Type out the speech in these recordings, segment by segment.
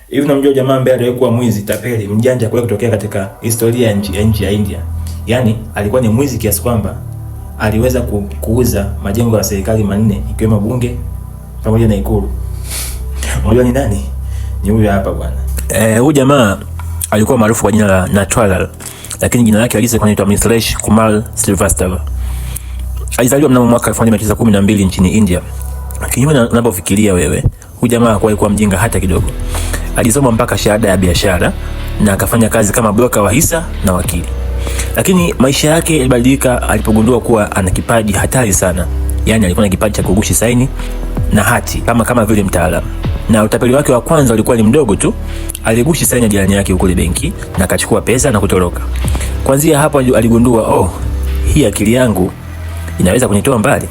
Hivi unamjua jamaa ambaye alikuwa mwizi, tapeli, mjanja kwa kutokea katika historia ya nchi ya India. Yaani alikuwa ni mwizi kiasi kwamba aliweza kuuza majengo ya serikali manne ikiwemo bunge pamoja na ikulu. Unajua ni nani? Ni huyu hapa bwana. Huyu jamaa alikuwa maarufu kwa jina la Natwarlal, lakini jina lake halisi anaitwa Mithresh Kumar Srivastava. Alizaliwa mnamo mwaka 1912 nchini India. Kinyume na unapofikiria wewe, huyu jamaa hakuwahi kuwa mjinga hata kidogo. Alisoma mpaka shahada ya biashara na akafanya kazi kama broker wa hisa na wakili. Lakini maisha yake yalibadilika alipogundua kuwa ana kipaji hatari sana. Yaani alikuwa na kipaji cha kugushi saini na hati kama vile mtaalamu. Na utapeli wake wa kwanza ulikuwa ni mdogo tu. Aligushi saini ya jirani yake huko benki na akachukua pesa na kutoroka. Kuanzia hapo aligundua, hii akili yangu inaweza kunitoa mbali.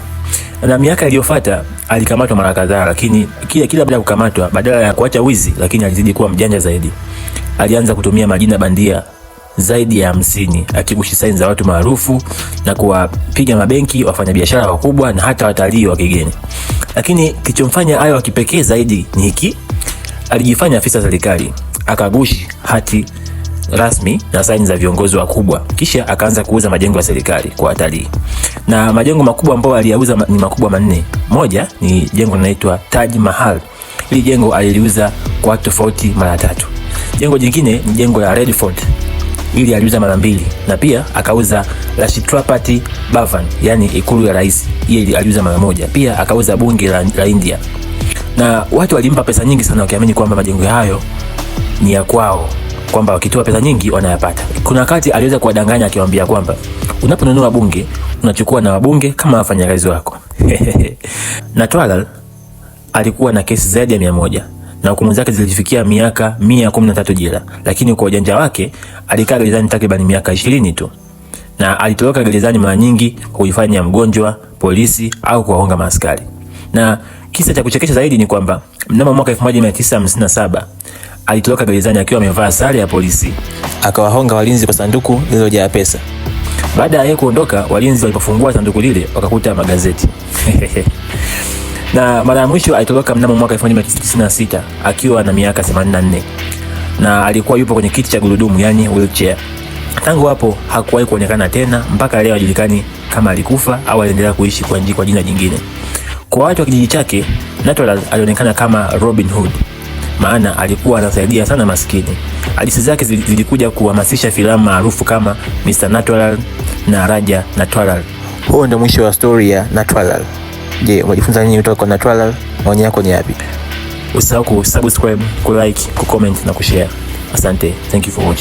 Na miaka iliyofuata alikamatwa mara kadhaa, lakini kila baada ya kukamatwa, badala ya kuacha wizi, lakini alizidi kuwa mjanja zaidi. Alianza kutumia majina bandia zaidi ya 50 akigushi saini za watu maarufu na kuwapiga mabenki, wafanyabiashara wakubwa na hata watalii wa kigeni. Lakini kilichomfanya ayo wa kipekee zaidi ni hiki: alijifanya afisa wa serikali, akagushi hati rasmi na saini za viongozi wakubwa, kisha akaanza kuuza majengo ya serikali kwa watalii. Na majengo makubwa ambayo aliyauza ni makubwa manne. Moja ni jengo linaloitwa Taj Mahal. Hili jengo aliliuza kwa watu tofauti mara 3. Jengo jingine ni jengo la Red Fort. Hili aliuza mara 2, na pia akauza Rashtrapati Bhavan, yani ikulu ya rais. Hili aliuza mara 1. Pia akauza bunge la India. Na watu walimpa pesa nyingi sana wakiamini kwamba majengo hayo ni ya kwao, kwamba wakitoa pesa nyingi wanayapata. Kuna wakati aliweza kuwadanganya akiwaambia kwamba unaponunua bunge unachukua na wabunge kama wafanyakazi wako. Natwarlal alikuwa na kesi zaidi ya 100 na hukumu zake zilifikia miaka 113 jela, lakini kwa ujanja wake alikaa gerezani takriban miaka 20 tu. Na alitoroka gerezani mara nyingi kuifanya mgonjwa, polisi au kuwahonga maaskari. Na kisa cha kuchekesha zaidi ni kwamba mnamo mwaka 1957 alitoroka gerezani akiwa amevaa sare ya polisi, akawahonga walinzi kwa sanduku lililojaa pesa. Baada ya yeye kuondoka, walinzi walipofungua sanduku lile wakakuta magazeti. Na mara ya mwisho alitoroka mnamo mwaka 1996 akiwa na miaka 84. Na alikuwa yupo kwenye kiti cha gurudumu, yani wheelchair. Tangu hapo hakuwahi kuonekana tena mpaka leo hajulikani kama alikufa au aliendelea kuishi kwa jina jingine. Kwa watu wa kijiji chake, Natwarlal alionekana kama Robin Hood, maana alikuwa anasaidia sana maskini. Hadithi zake zilikuja kuhamasisha filamu maarufu kama Mr. Natwarlal na Raja Natwarlal. Huo ndio mwisho wa story ya Natwarlal. Je, umejifunza nini kutoka kwa Natwarlal? Maoni yako ni yapi? Usisahau kusubscribe, kulike, kucomment na kushare. Asante. Thank you for watching.